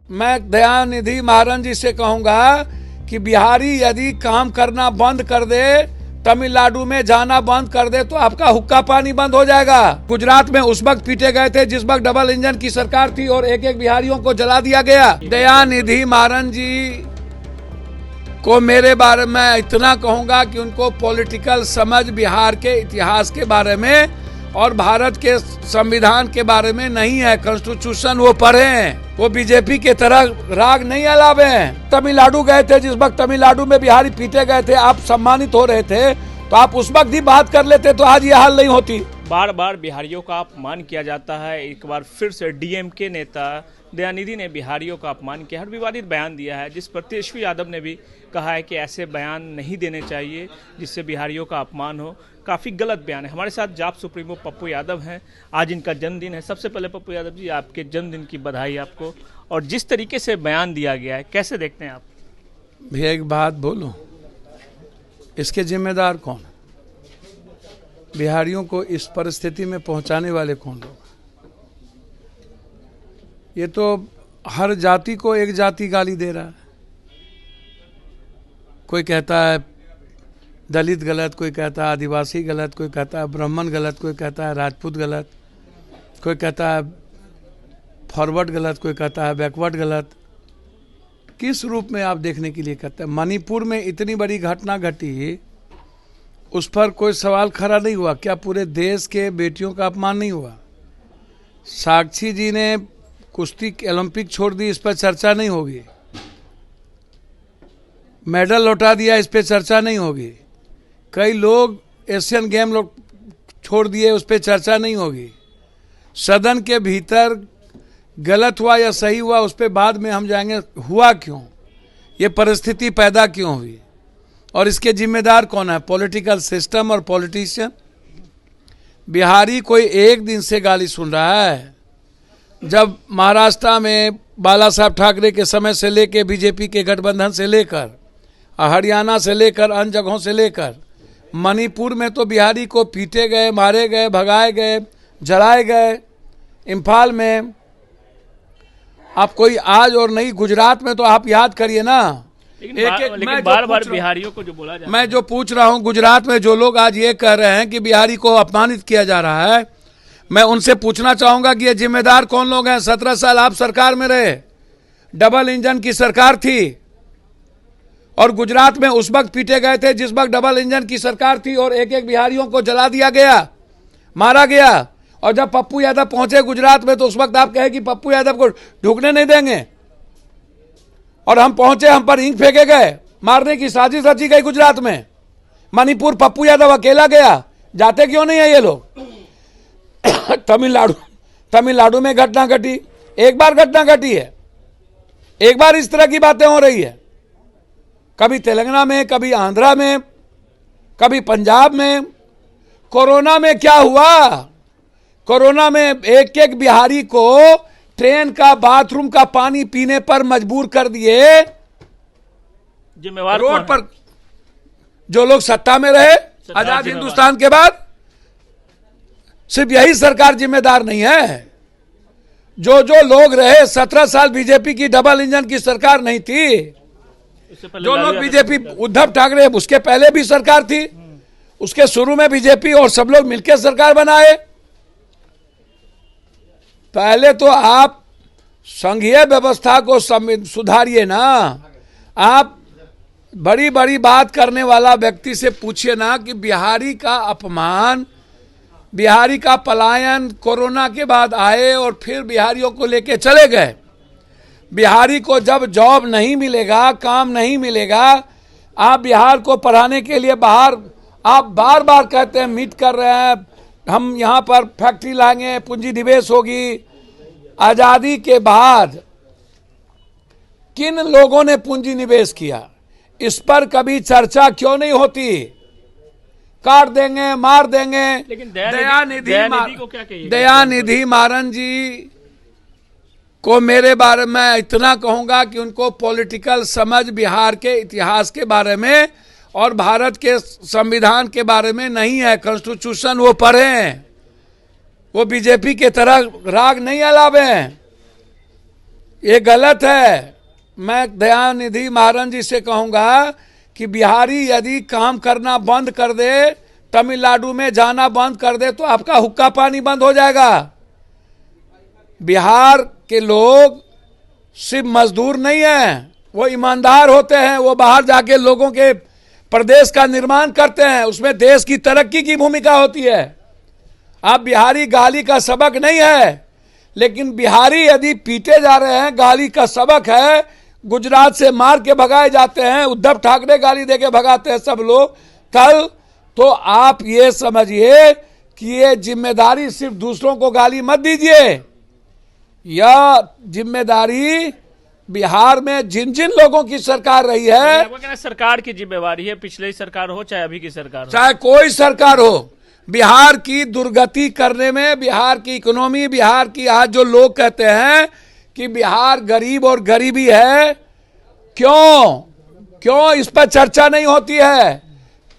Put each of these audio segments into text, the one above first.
मैं दयानिधि महाराज जी से कहूंगा कि बिहारी यदि काम करना बंद कर दे, तमिलनाडु में जाना बंद कर दे तो आपका हुक्का पानी बंद हो जाएगा। गुजरात में उस वक्त पीटे गए थे जिस वक्त डबल इंजन की सरकार थी और एक एक बिहारियों को जला दिया गया। दयानिधि महाराज जी को मेरे बारे में इतना कहूंगा कि उनको पॉलिटिकल समझ बिहार के इतिहास के बारे में और भारत के संविधान के बारे में नहीं है। कॉन्स्टिट्यूशन वो पढ़े हैं, वो बीजेपी के तरह राग नहीं अलावे हैं। तमिलनाडु गए थे जिस वक्त तमिलनाडु में बिहारी पीटे गए थे, आप सम्मानित हो रहे थे तो आप उस वक्त ही बात कर लेते तो आज ये हाल नहीं होती। बार बार बिहारियों का अपमान किया जाता है। एक बार फिर से डीएमके नेता दयानिधि ने बिहारियों का अपमान किया, हर विवादित बयान दिया है, जिस पर तेजस्वी यादव ने भी कहा है कि ऐसे बयान नहीं देने चाहिए जिससे बिहारियों का अपमान हो। काफ़ी गलत बयान है। हमारे साथ जाप सुप्रीमो पप्पू यादव हैं। आज इनका जन्मदिन है। सबसे पहले पप्पू यादव जी, आपके जन्मदिन की बधाई आपको। और जिस तरीके से बयान दिया गया है, कैसे देखते हैं आप? भैया एक बात बोलूं, इसके जिम्मेदार कौन? बिहारियों को इस परिस्थिति में पहुंचाने वाले कौन लोग? ये तो हर जाति को एक जाति गाली दे रहा है। कोई कहता है दलित गलत, कोई कहता है आदिवासी गलत, कोई कहता है ब्राह्मण गलत, कोई कहता है राजपूत गलत, कोई कहता है फॉरवर्ड गलत, कोई कहता है बैकवर्ड गलत। किस रूप में आप देखने के लिए कहते हैं? मणिपुर में इतनी बड़ी घटना घटी, उस पर कोई सवाल खड़ा नहीं हुआ। क्या पूरे देश के बेटियों का अपमान नहीं हुआ? साक्षी जी ने कुश्ती ओलंपिक छोड़ दी, इस पर चर्चा नहीं होगी। मेडल लौटा दिया, इस पर चर्चा नहीं होगी। कई लोग एशियन गेम लोग छोड़ दिए, उस पर चर्चा नहीं होगी। सदन के भीतर गलत हुआ या सही हुआ, उस पर बाद में हम जाएंगे। हुआ क्यों? ये परिस्थिति पैदा क्यों हुई और इसके जिम्मेदार कौन है? पॉलिटिकल सिस्टम और पॉलिटिशियन। बिहारी कोई एक दिन से गाली सुन रहा है। जब महाराष्ट्र में बाला साहब ठाकरे के समय से लेकर बीजेपी के गठबंधन से लेकर, हरियाणा से लेकर, अन्य जगहों से लेकर, मणिपुर में तो बिहारी को पीटे गए, मारे गए, भगाए गए, जलाए गए। इम्फाल में आप कोई आज और नहीं, गुजरात में तो आप याद करिए ना। लेकिन बार बार बिहारियों को जो बोला जाता है, मैं जो पूछ रहा हूं, गुजरात में जो लोग आज ये कह रहे हैं कि बिहारी को अपमानित किया जा रहा है, मैं उनसे पूछना चाहूंगा कि ये जिम्मेदार कौन लोग हैं? 17 साल आप सरकार में रहे, डबल इंजन की सरकार थी और गुजरात में उस वक्त पीटे गए थे जिस वक्त डबल इंजन की सरकार थी और एक एक बिहारियों को जला दिया गया, मारा गया। और जब पप्पू यादव पहुंचे गुजरात में तो उस वक्त आप कहे कि पप्पू यादव को ढुकने नहीं देंगे, और हम पहुंचे, हम पर ईंट फेंके गए, मारने की साजिश रची गई गुजरात में। मणिपुर पप्पू यादव अकेला गया, जाते क्यों नहीं है ये लोग? तमिलनाडु में घटना घटी, एक बार घटना घटी है, एक बार इस तरह की बातें हो रही है। कभी तेलंगाना में, कभी आंध्रा में, कभी पंजाब में। कोरोना में क्या हुआ? कोरोना में एक एक बिहारी को ट्रेन का बाथरूम का पानी पीने पर मजबूर कर दिए। जिम्मेवार रोड पर जो लोग सत्ता में रहे आजाद हिंदुस्तान के बाद, सिर्फ यही सरकार जिम्मेदार नहीं है। जो जो लोग रहे, 17 साल बीजेपी की डबल इंजन की सरकार नहीं थी। जो लोग बीजेपी, उद्धव ठाकरे, उसके पहले भी सरकार थी, उसके शुरू में बीजेपी और सब लोग मिलकर सरकार बनाए। पहले तो आप संघीय व्यवस्था को सुधारिए ना। आप बड़ी बड़ी बात करने वाला व्यक्ति से पूछिए ना कि बिहारी का अपमान, बिहारी का पलायन कोरोना के बाद आए और फिर बिहारियों को लेके चले गए। बिहारी को जब जॉब नहीं मिलेगा, काम नहीं मिलेगा, आप बिहार को पढ़ाने के लिए बाहर, आप बार बार कहते हैं, मीट कर रहे हैं, हम यहाँ पर फैक्ट्री लाएंगे, पूंजी निवेश होगी। आजादी के बाद किन लोगों ने पूंजी निवेश किया, इस पर कभी चर्चा क्यों नहीं होती? काट देंगे, मार देंगे। लेकिन दयानिधि को क्या कहिए? दयानिधि महाराज जी को मेरे बारे में इतना कहूंगा कि उनको पॉलिटिकल समझ बिहार के इतिहास के बारे में और भारत के संविधान के बारे में नहीं है। कॉन्स्टिट्यूशन वो पढ़े हैं, वो बीजेपी के तरह राग नहीं अलावे हैं। ये गलत है। मैं दयानिधि महाराज जी से कहूंगा कि बिहारी यदि काम करना बंद कर दे, तमिलनाडु में जाना बंद कर दे, तो आपका हुक्का पानी बंद हो जाएगा। बिहार के लोग सिर्फ मजदूर नहीं है, वो ईमानदार होते हैं। वो बाहर जाके लोगों के प्रदेश का निर्माण करते हैं, उसमें देश की तरक्की की भूमिका होती है। आप बिहारी गाली का सबक नहीं है, लेकिन बिहारी यदि पीटे जा रहे हैं, गाली का सबक है। गुजरात से मार के भगाए जाते हैं, उद्धव ठाकरे गाली देके भगाते हैं सब लोग कल। तो आप ये समझिए कि ये जिम्मेदारी सिर्फ दूसरों को गाली मत दीजिए, यह जिम्मेदारी बिहार में जिन जिन लोगों की सरकार रही है, आपका कहना है सरकार की जिम्मेवारी है, पिछले सरकार हो चाहे अभी की सरकार हो, चाहे कोई सरकार हो, बिहार की दुर्गति करने में, बिहार की इकोनॉमी, बिहार की आज जो लोग कहते हैं कि बिहार गरीब और गरीबी है, क्यों इस पर चर्चा नहीं होती है?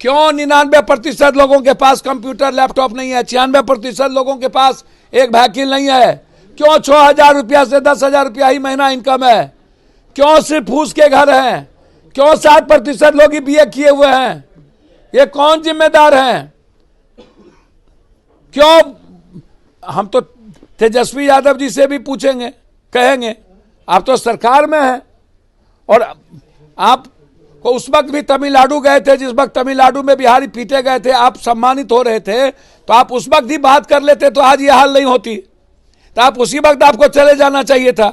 क्यों 99% लोगों के पास कंप्यूटर लैपटॉप नहीं है? 96% लोगों के पास एक व्हीकल नहीं है? क्यों 6,000 रुपया से 10,000 रुपया ही महीना इनकम है? क्यों सिर्फ फूस के घर हैं? क्यों 60% लोग ही बीए किए हुए हैं? ये कौन जिम्मेदार हैं? क्यों? हम तो तेजस्वी यादव जी से भी पूछेंगे, कहेंगे आप तो सरकार में हैं, और आप को उस वक्त भी तमिलनाडु गए थे, जिस वक्त तमिलनाडु में बिहारी पीटे गए थे, आप सम्मानित हो रहे थे, तो आप उस वक्त ही बात कर लेते तो आज ये हाल नहीं होती। तो आप उसी वक्त आपको चले जाना चाहिए था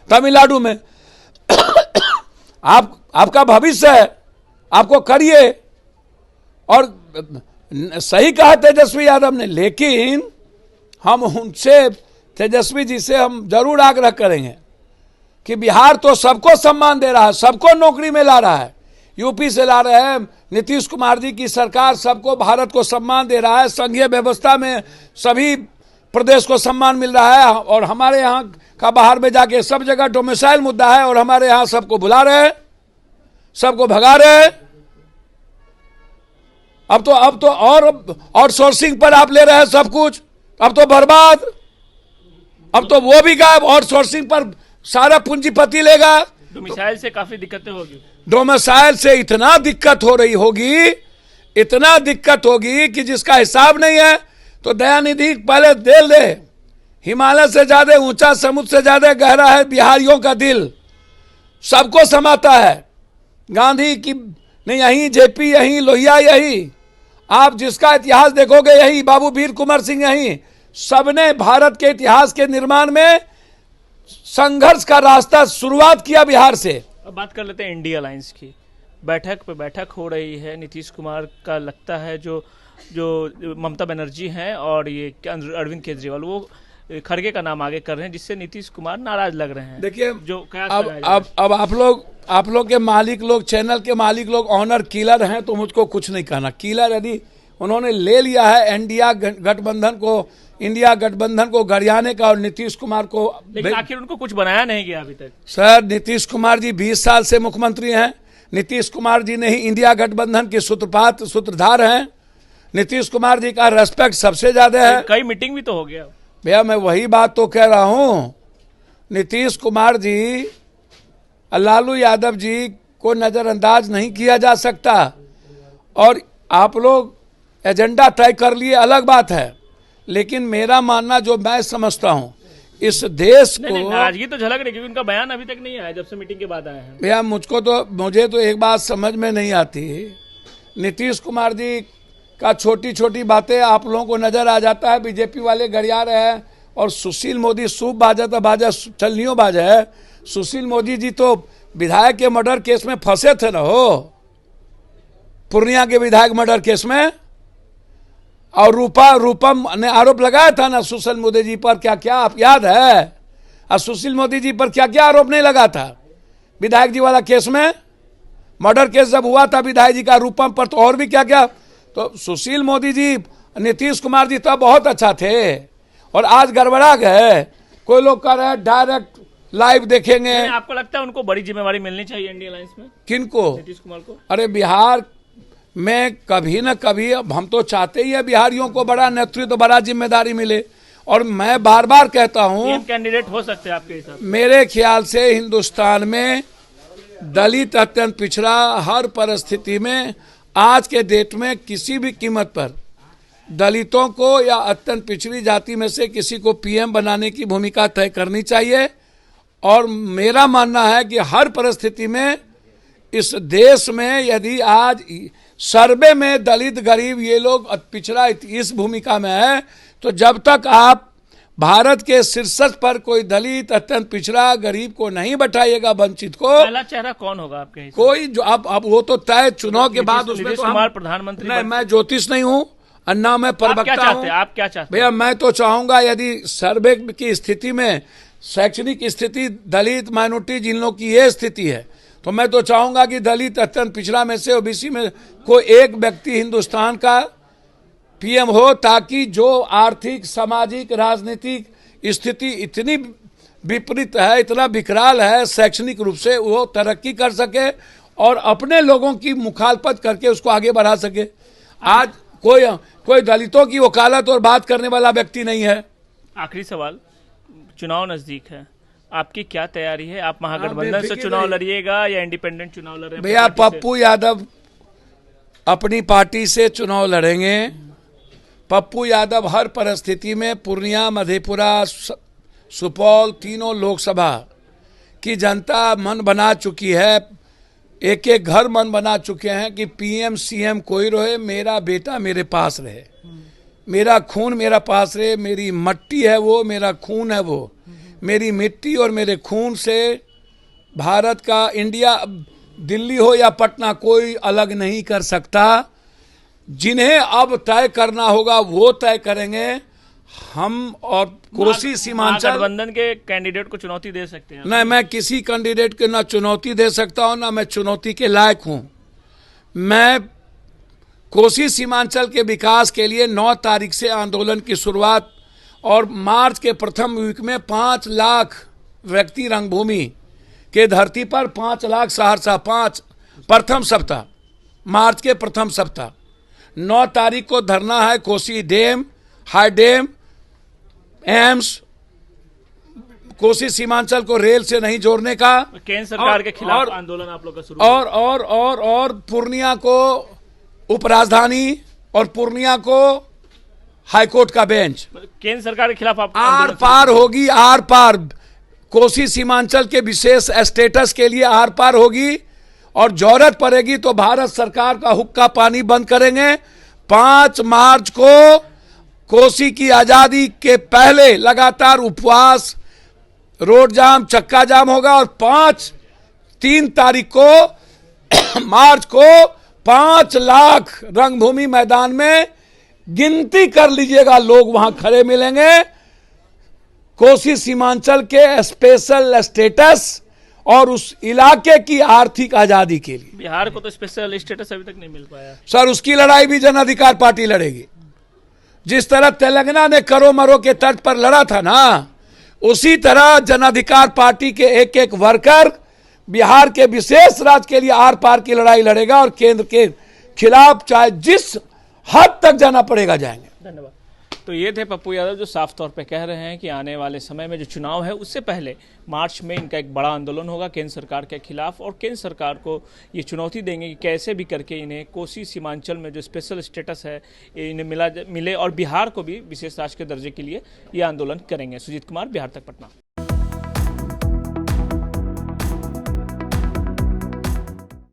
तमिलनाडु में। आपका भविष्य है, आपको करिए। और सही कहा तेजस्वी यादव ने, लेकिन हम उनसे, तेजस्वी जी से हम जरूर आग्रह करेंगे कि बिहार तो सबको सम्मान दे रहा है, सबको नौकरी में ला रहा है, यूपी से ला रहे हैं, नीतीश कुमार जी की सरकार सबको, भारत को सम्मान दे रहा है, संघीय व्यवस्था में सभी प्रदेश को सम्मान मिल रहा है, और हमारे यहाँ का बाहर में जाके सब जगह डोमिसाइल मुद्दा है, और हमारे यहाँ सबको बुला रहे हैं, सबको भगा रहे हैं। अब तो और आउटसोर्सिंग पर आप ले रहे हैं सब कुछ, अब तो बर्बाद, अब तो वो भी गायब, आउटसोर्सिंग पर सारा पूंजीपति लेगा। डोमिसाइल से काफी दिक्कतें होगी, डोमिसाइल से इतना दिक्कत हो रही होगी, इतना दिक्कत होगी कि जिसका हिसाब नहीं है। तो दयानिधि पहले दिल दे, हिमालय से ज्यादा ऊंचा, समुद्र से ज्यादा गहरा है बिहारियों का दिल, सबको समाता है। गांधी की नहीं यही, जेपी यही, लोहिया यही, आप जिसका इतिहास देखोगे यही, बाबू वीर कुंवर सिंह यही, सबने भारत के इतिहास के निर्माण में संघर्ष का रास्ता शुरुआत किया बिहार से। अब बात कर लेते हैं इंडिया अलायंस की। बैठक पे बैठक हो रही है, नीतीश कुमार का लगता है जो ममता बनर्जी हैं और ये अरविंद केजरीवाल, वो खड़गे का नाम आगे कर रहे हैं, जिससे नीतीश कुमार नाराज लग रहे हैं। देखिए, जो अब आप लोग के मालिक लोग, चैनल के मालिक लोग ऑनर किलर हैं, तो मुझको कुछ नहीं कहना। किलर यदि उन्होंने ले लिया है इंडिया गठबंधन को गरियाने का, और नीतीश कुमार को, लेकिन आखिर उनको कुछ बनाया नहीं गया अभी तक। सर, नीतीश कुमार जी 20 साल से मुख्यमंत्री हैं। नीतीश कुमार जी ने ही इंडिया गठबंधन के सूत्रधार हैं। नीतीश कुमार जी का रेस्पेक्ट सबसे ज्यादा है। कई मीटिंग भी तो हो गया भैया, मैं वही बात तो कह रहा हूं। नीतीश कुमार जी, लालू यादव जी को नजरअंदाज नहीं किया जा सकता। और आप लोग एजेंडा तय कर लिए, अलग बात है, लेकिन मेरा मानना जो मैं समझता हूं, इस देश को नाराजगी तो झलक रही, क्योंकि उनका बयान अभी तक नहीं आया जब से मीटिंग के बाद आया है। भैया, मुझे तो एक बात समझ में नहीं आती, नीतीश कुमार जी का छोटी छोटी बातें आप लोगों को नजर आ जाता है, बीजेपी वाले गरिया रहे हैं, और सुशील मोदी सूप बाजा तो बाजा चलनियों बाजा है। सुशील मोदी जी तो विधायक के मर्डर केस में फंसे थे ना, हो पूर्णिया के विधायक मर्डर केस में, और रूपम ने आरोप लगाया था ना सुशील मोदी जी पर, क्या आप याद है? और सुशील मोदी जी पर क्या आरोप नहीं लगा था विधायक जी वाला केस में? मर्डर केस जब हुआ था विधायक जी का रूपम पर, तो और भी क्या। तो सुशील मोदी जी, नीतीश कुमार जी तब बहुत अच्छा थे, और आज गड़बड़ा गए। कोई लोग कह रहे हैं डायरेक्ट लाइव देखेंगे। आपको लगता है उनको बड़ी जिम्मेवारी मिलनी चाहिए इंडिया अलायंस में? किनको? नीतीश कुमार को। अरे, बिहार में कभी न कभी, अब हम तो चाहते ही है बिहारियों को बड़ा नेतृत्व, बड़ा जिम्मेदारी मिले, और मैं बार बार कहता हूं, पीएम कैंडिडेट हो सकते हैं आपके हिसाब से? मेरे ख्याल से हिंदुस्तान में दलित अत्यंत पिछड़ा हर परिस्थिति में आज के डेट में किसी भी कीमत पर दलितों को या अत्यंत पिछड़ी जाति में से किसी को पीएम बनाने की भूमिका तय करनी चाहिए। और मेरा मानना है कि हर परिस्थिति में इस देश में यदि आज सर्वे में दलित गरीब ये लोग पिछड़ा इस भूमिका में है, तो जब तक आप भारत के शीर्षक पर कोई दलित अत्यंत पिछड़ा गरीब को नहीं बैठाइएगा, वंचित को, पहला चेहरा कौन होगा आपके हिसाब से? कोई जो अब वो तो तय चुनाव के बाद उसमें नीतीश तो कुमार प्रधानमंत्री नहीं, मैं ज्योतिष नहीं हूँ और ना मैं प्रवक्ता हूँ। आप क्या चाहते हैं? भैया मैं तो चाहूंगा यदि सर्वे की स्थिति में शैक्षणिक स्थिति दलित माइनॉरिटी जिन लोग की ये स्थिति है, तो मैं तो चाहूंगा कि दलित अत्यंत पिछड़ा में से ओबीसी में कोई एक व्यक्ति हिंदुस्तान का पीएम हो, ताकि जो आर्थिक सामाजिक राजनीतिक स्थिति इतनी विपरीत है, इतना विकराल है शैक्षणिक रूप से, वो तरक्की कर सके और अपने लोगों की मुखालफत करके उसको आगे बढ़ा सके। आज कोई दलितों की वकालत और बात करने वाला व्यक्ति नहीं है। आखिरी सवाल, चुनाव नजदीक है, आपकी क्या तैयारी है? आप महागठबंधन से चुनाव लड़िएगा या इंडिपेंडेंट चुनाव लड़ रहे हैं? भैया पप्पू यादव अपनी पार्टी से चुनाव लड़ेंगे। पप्पू यादव हर परिस्थिति में पूर्णिया, मधेपुरा, सुपौल तीनों लोकसभा की जनता मन बना चुकी है, एक एक घर मन बना चुके हैं कि पीएम सीएम कोई रहे, मेरा बेटा मेरे पास रहे, मेरा खून मेरा पास रहे, मेरी मट्टी है वो, मेरा खून है वो, मेरी मिट्टी और मेरे खून से भारत का, इंडिया, दिल्ली हो या पटना, कोई अलग नहीं कर सकता। जिन्हें अब तय करना होगा वो तय करेंगे। हम और कोसी सीमांचल गठबंधन के कैंडिडेट को चुनौती दे सकते हैं? नहीं, मैं किसी कैंडिडेट को ना चुनौती दे सकता हूं, ना मैं चुनौती के लायक हूं। मैं कोसी सीमांचल के विकास के लिए 9 तारीख से आंदोलन की शुरुआत और मार्च के प्रथम वीक में 5 लाख व्यक्ति रंगभूमि के धरती पर, 5 लाख सहरसा, 5 प्रथम सप्ताह, मार्च के प्रथम सप्ताह 9 तारीख को धरना है। Kosi dam, high dam, AIIMS, Kosi Seemanchal को रेल से नहीं जोड़ने का, केंद्र सरकार के खिलाफ आंदोलन आप लोग का शुरू और पूर्णिया को उपराजधानी और पूर्णिया को हाईकोर्ट का बेंच, केंद्र सरकार के खिलाफ आप आर पार होगी, आर पार कोसी सीमांचल के विशेष स्टेटस के लिए आर पार होगी। और जरूरत पड़ेगी तो भारत सरकार का हुक्का पानी बंद करेंगे। 5 मार्च को कोसी की आजादी के पहले लगातार उपवास, रोड जाम, चक्का जाम होगा। और 3 तारीख को मार्च को 5 लाख रंगभूमि मैदान में, गिनती कर लीजिएगा, लोग वहां खड़े मिलेंगे कोसी सीमांचल के स्पेशल स्टेटस और उस इलाके की आर्थिक आजादी के लिए। बिहार को तो स्पेशल स्टेटस अभी तक नहीं मिल पाया सर, उसकी लड़ाई भी जन अधिकार पार्टी लड़ेगी। जिस तरह तेलंगाना ने करो मरो के तर्ज पर लड़ा था ना, उसी तरह जन अधिकार पार्टी के एक एक वर्कर बिहार के विशेष राज्य के लिए आर पार की लड़ाई लड़ेगा और केंद्र के खिलाफ चाहे जिस हद तक जाना पड़ेगा जाएंगे। धन्यवाद। तो ये थे पप्पू यादव जो साफ तौर पे कह रहे हैं कि आने वाले समय में जो चुनाव है उससे पहले मार्च में इनका एक बड़ा आंदोलन होगा केंद्र सरकार के खिलाफ, और केंद्र सरकार को ये चुनौती देंगे कि कैसे भी करके इन्हें कोसी सीमांचल में जो स्पेशल स्टेटस है इन्हें मिले और बिहार को भी विशेष राज्य के दर्जे के लिए ये आंदोलन करेंगे। सुजीत कुमार, बिहार तक, पटना।